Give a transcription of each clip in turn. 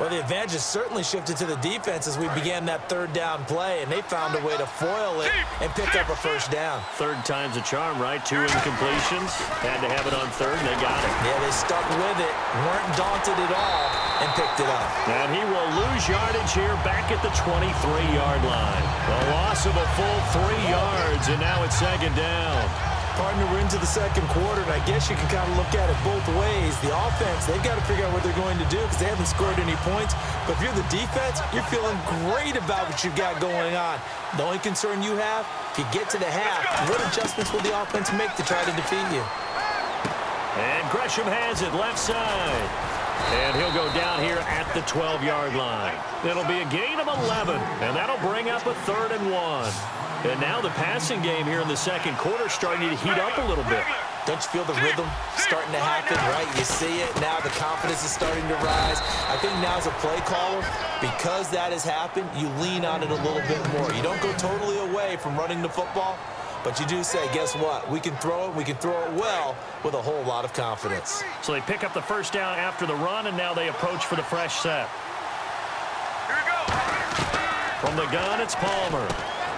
Well, the advantage has certainly shifted to the defense as we began that third down play, and they found a way to foil it and pick up a first down. Third time's a charm, right? 2 incompletions. Had to have it on third, and they got it. Yeah, they stuck with it, weren't daunted at all, and picked it up. And he will lose yardage here back at the 23-yard line. A loss of a full 3 yards, and now it's second down. Partner, we're into the second quarter, and I guess you can kind of look at it both ways. The offense, they've got to figure out what they're going to do because they haven't scored any points. But if you're the defense, you're feeling great about what you've got going on. The only concern you have, if you get to the half, what adjustments will the offense make to try to defeat you? And Gresham has it left side. And he'll go down here at the 12-yard line. It'll be a gain of 11, and that'll bring up a 3rd and 1. And now the passing game here in the second quarter starting to heat up a little bit. Don't you feel the rhythm starting to happen, right? You see it. Now the confidence is starting to rise. I think now as a play caller, because that has happened, you lean on it a little bit more. You don't go totally away from running the football, but you do say, guess what? We can throw it. We can throw it well with a whole lot of confidence. So they pick up the first down after the run, and now they approach for the fresh set. Here we go. From the gun, it's Palmer.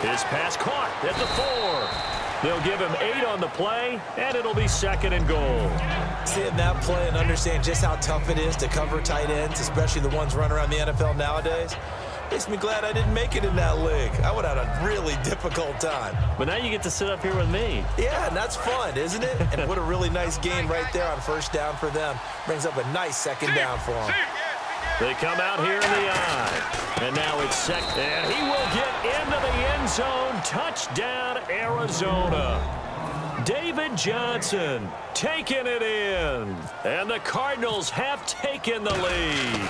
His pass caught at the 4. They'll give him 8 on the play, and it'll be 2nd and goal. Seeing that play and understand just how tough it is to cover tight ends, especially the ones running around the NFL nowadays, makes me glad I didn't make it in that league. I would have had a really difficult time. But now you get to sit up here with me. Yeah, and that's fun, isn't it? And what a really nice gain right there on first down for them. Brings up a nice second down for them. They come out here in the eye. And now it's second. And he will get into the end zone. Touchdown, Arizona. David Johnson taking it in. And the Cardinals have taken the lead.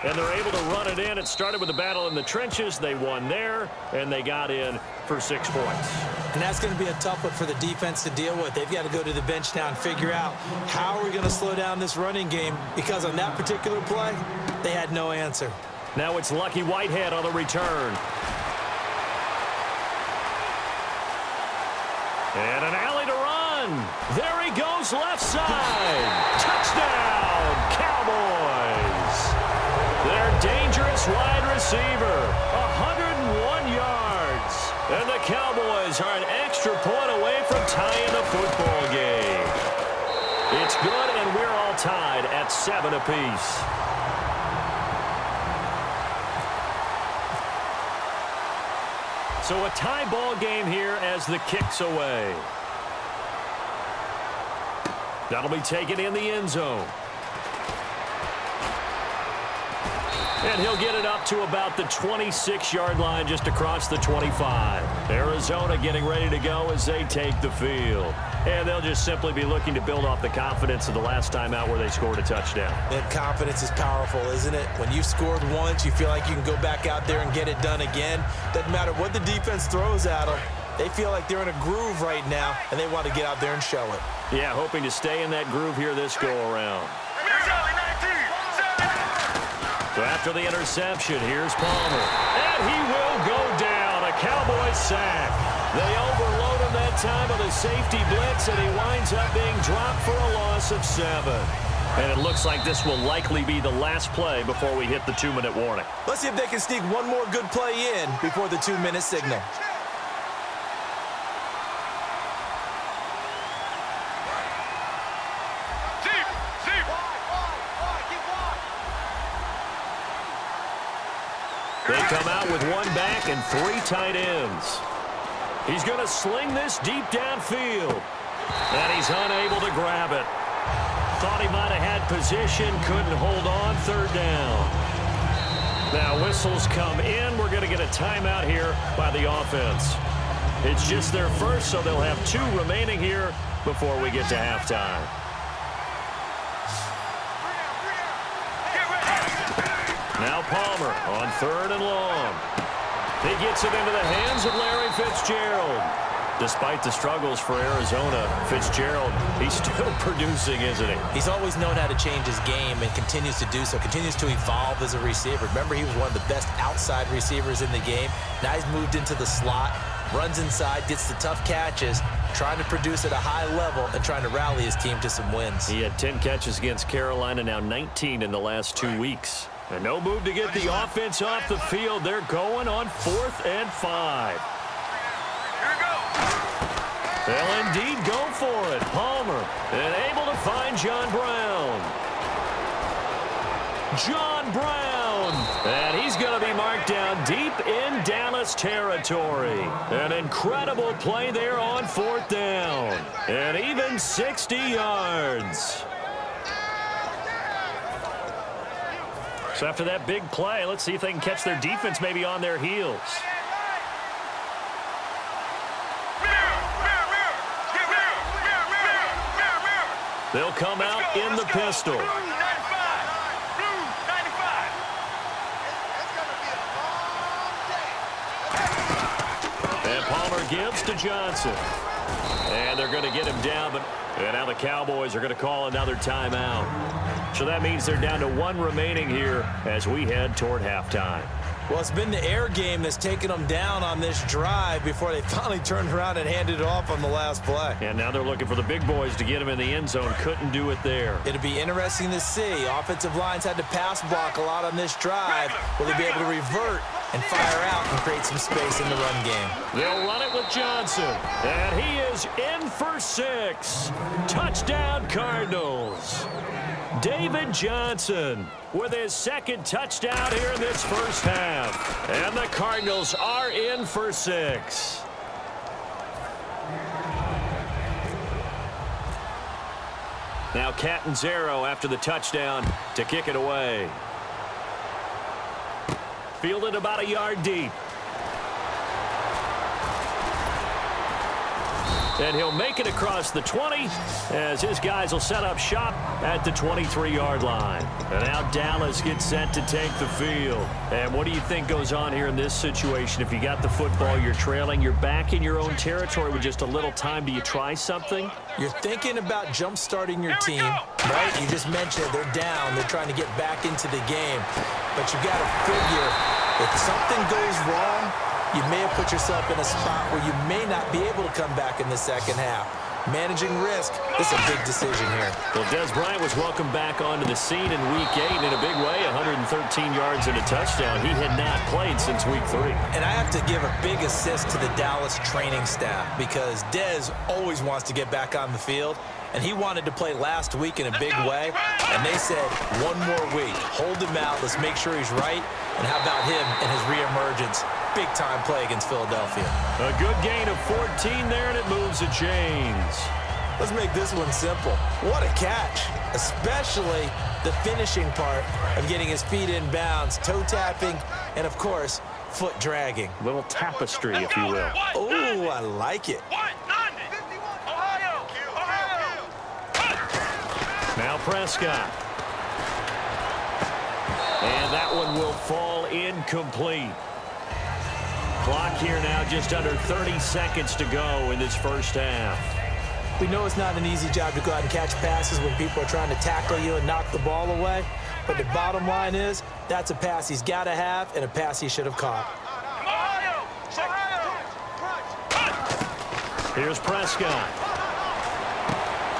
And they're able to run it in. It started with a battle in the trenches. They won there, and they got in for 6 points. And that's going to be a tough one for the defense to deal with. They've got to go to the bench now and figure out how are we going to slow down this running game, because on that particular play, they had no answer. Now it's Lucky Whitehead on the return. And an alley to run. There he goes left side. Touchdown, Cowboys. Their dangerous wide receiver, 101 yards. And the Cowboys are an extra point away from tying the football game. It's good, and we're all tied at 7 apiece. So a tie ball game here as the kick's away. That'll be taken in the end zone. And he'll get it up to about the 26-yard line, just across the 25. Arizona getting ready to go as they take the field. And they'll just simply be looking to build off the confidence of the last time out where they scored a touchdown. And confidence is powerful, isn't it? When you've scored once, you feel like you can go back out there and get it done again. Doesn't matter what the defense throws at them. They feel like they're in a groove right now, and they want to get out there and show it. Yeah, hoping to stay in that groove here this go-around. So after the interception, here's Palmer. And he will go down. A Cowboys sack. They overload him that time with a safety blitz, and he winds up being dropped for a loss of 7. And it looks like this will likely be the last play before we hit the 2-minute warning. Let's see if they can sneak one more good play in before the 2-minute signal. They come out with 1 back and 3 tight ends. He's going to sling this deep downfield. And he's unable to grab it. Thought he might have had position, couldn't hold on, 3rd down. Now whistles come in. We're going to get a timeout here by the offense. It's just their first, so they'll have 2 remaining here before we get to halftime. Now Palmer on 3rd and long. He gets it into the hands of Larry Fitzgerald. Despite the struggles for Arizona, Fitzgerald, he's still producing, isn't he? He's always known how to change his game and continues to do so, continues to evolve as a receiver. Remember, he was one of the best outside receivers in the game. Now he's moved into the slot, runs inside, gets the tough catches, trying to produce at a high level and trying to rally his team to some wins. He had 10 catches against Carolina, now 19 in the last 2 weeks. And no move to get the offense off the field. They're going on 4th and 5. Here we go. They'll indeed go for it. Palmer and able to find John Brown. John Brown. And he's going to be marked down deep in Dallas territory. An incredible play there on 4th down. And even 60 yards. So after that big play, let's see if they can catch their defense maybe on their heels. They'll come out in the pistol. And Palmer gives to Johnson. And they're going to get him down, and now the Cowboys are going to call another timeout. So that means they're down to 1 remaining here as we head toward halftime. Well, it's been the air game that's taken them down on this drive before they finally turned around and handed it off on the last play. And now they're looking for the big boys to get him in the end zone. Couldn't do it there. It'll be interesting to see. Offensive lines had to pass block a lot on this drive. Will they be able to revert and fire out and create some space in the run game? They'll run it with Johnson. And he is in for 6. Touchdown, Cardinals. David Johnson with his 2nd touchdown here in this first half. And the Cardinals are in for 6. Now Catanzaro after the touchdown to kick it away. Fielded about a yard deep. And he'll make it across the 20 as his guys will set up shop at the 23-yard line. And now Dallas gets set to take the field. And what do you think goes on here in this situation? If you got the football, you're trailing, you're back in your own territory with just a little time. Do you try something? You're thinking about jump-starting your team, right? You just mentioned it. They're down. They're trying to get back into the game. But you got to figure if something goes wrong, you may have put yourself in a spot where you may not be able to come back in the second half. Managing risk, this is a big decision here. Well, Des Bryant was welcomed back onto the scene in Week 8 in a big way, 113 yards and a touchdown. He had not played since Week 3. And I have to give a big assist to the Dallas training staff because Des always wants to get back on the field, and he wanted to play last week in a big way, and they said, 1 more week, hold him out, let's make sure he's right, and how about him and his reemergence? Big-time play against Philadelphia. A good gain of 14 there, and it moves the chains. Let's make this one simple. What a catch, especially the finishing part of getting his feet in bounds, toe tapping, and, of course, foot dragging. Little tapestry, if you will. Oh, I like it. Now Prescott. And that one will fall incomplete. Clock here now just under 30 seconds to go in this first half. We know it's not an easy job to go out and catch passes when people are trying to tackle you and knock the ball away. But the bottom line is that's a pass he's got to have and a pass he should have caught. Here's Prescott.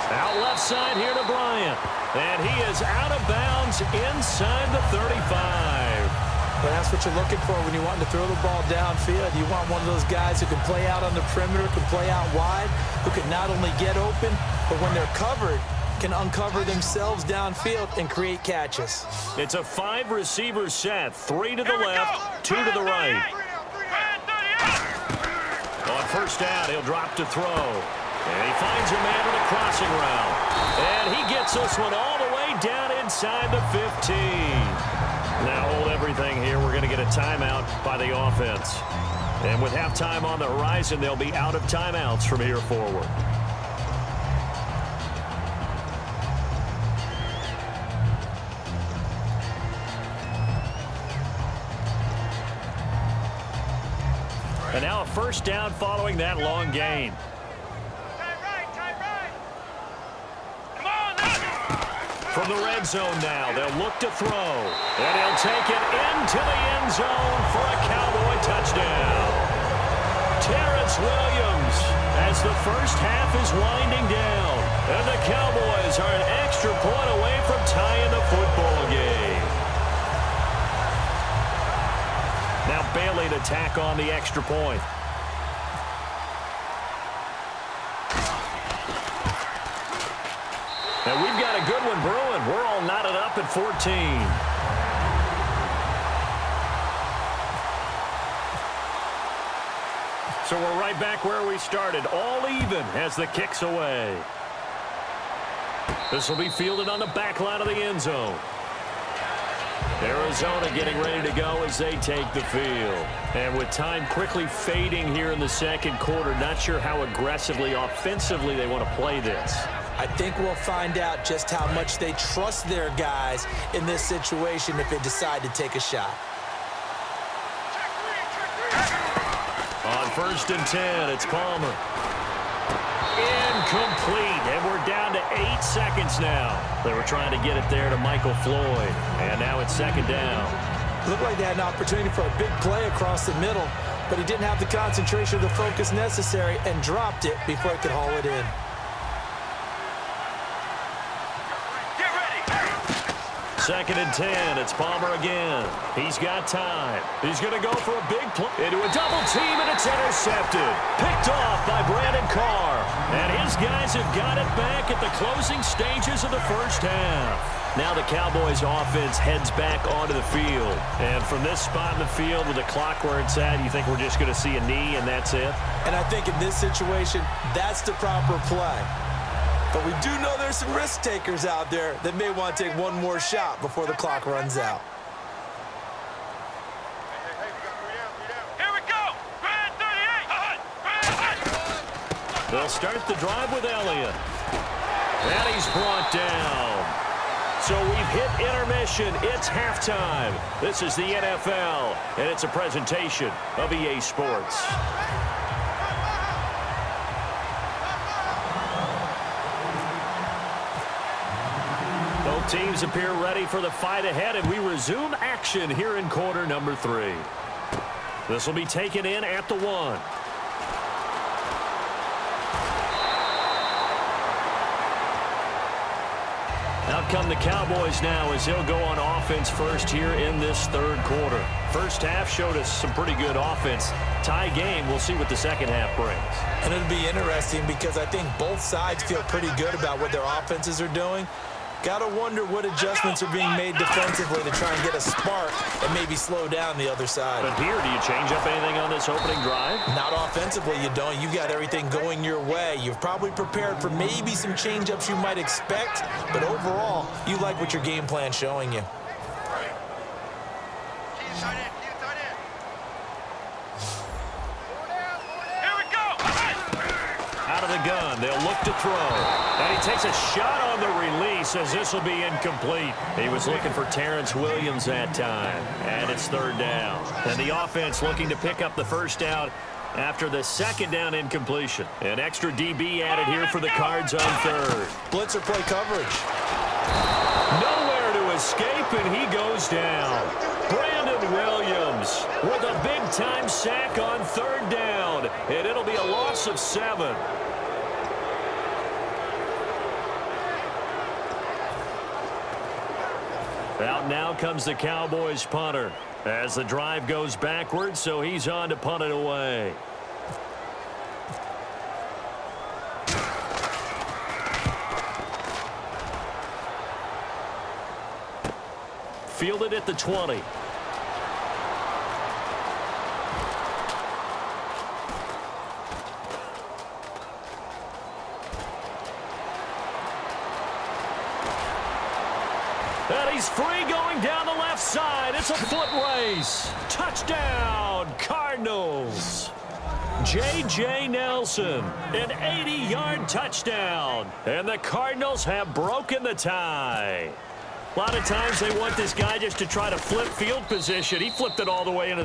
Out left side here to Bryant. And he is out of bounds inside the 35. But that's what you're looking for when you want to throw the ball downfield. You want one of those guys who can play out on the perimeter, can play out wide, who can not only get open, but when they're covered, can uncover themselves downfield and create catches. It's a 5-receiver set, 3 to the left, 2 to the right. On first down, he'll drop to throw. And he finds a man with a crossing route. And he gets this one all the way down inside the 15. Now hold everything here. We're going to get a timeout by the offense. And with halftime on the horizon, they'll be out of timeouts from here forward. And now a first down following that long gain. From the red zone now, they'll look to throw. And he'll take it into the end zone for a Cowboy touchdown. Terrence Williams as the first half is winding down. And the Cowboys are an extra point away from tying the football game. failing to tack on the extra point. And we've got a good one brewing. We're all knotted up at 14. So we're right back where we started, all even as the kick's away. This will be fielded on the back line of the end zone. Arizona getting ready to go as they take the field. And with time quickly fading here in the second quarter, not sure how aggressively, offensively they want to play this. I think we'll find out just how much they trust their guys in this situation if they decide to take a shot. On 1st and 10, it's Palmer. Incomplete, and we're down to 8 seconds now. They were trying to get it there to Michael Floyd, and now it's 2nd down. Looked like they had an opportunity for a big play across the middle, but he didn't have the concentration or the focus necessary and dropped it before he could haul it in. Get ready. 2nd and 10, it's Palmer again. He's got time. He's going to go for a big play into a double team, and it's intercepted. Picked off by Brandon Carr. And his guys have got it back at the closing stages of the first half. Now the Cowboys offense heads back onto the field. And from this spot in the field with the clock where it's at, you think we're just going to see a knee and that's it? And I think in this situation, that's the proper play. But we do know there's some risk takers out there that may want to take one more shot before the clock runs out. Here we go. Brand 38. They'll start the drive with Elliott. And he's brought down. So we've hit intermission. It's halftime. This is the NFL, and it's a presentation of EA Sports. Both teams appear ready for the fight ahead, and we resume action here in quarter number 3. This will be taken in at the 1. Out come the Cowboys now as they'll go on offense first here in this third quarter. First half showed us some pretty good offense. Tie game, we'll see what the second half brings. And it'll be interesting because I think both sides feel pretty good about what their offenses are doing. Got to wonder what adjustments are being made defensively to try and get a spark and maybe slow down the other side. But here, do you change up anything on this opening drive? Not offensively, you don't. You've got everything going your way. You've probably prepared for maybe some change-ups you might expect, but overall, you like what your game plan's showing you. Out of the gun, they'll look to throw. And he takes a shot on the release as this will be incomplete. He was looking for Terrence Williams that time. And it's 3rd down. And the offense looking to pick up the first down after the 2nd down incompletion. An extra DB added here for the Cards on 3rd. Blitzer play coverage. Nowhere to escape, and he goes down. Brandon Williams with a big-time sack on 3rd down. And it'll be a loss of 7. Out now comes the Cowboys punter as the drive goes backwards, so he's on to punt it away. Fielded at the 20. And he's free going down the left side. It's a foot race. Touchdown, Cardinals. J.J. Nelson, an 80-yard touchdown. And the Cardinals have broken the tie. A lot of times they want this guy just to try to flip field position. He flipped it all the way into the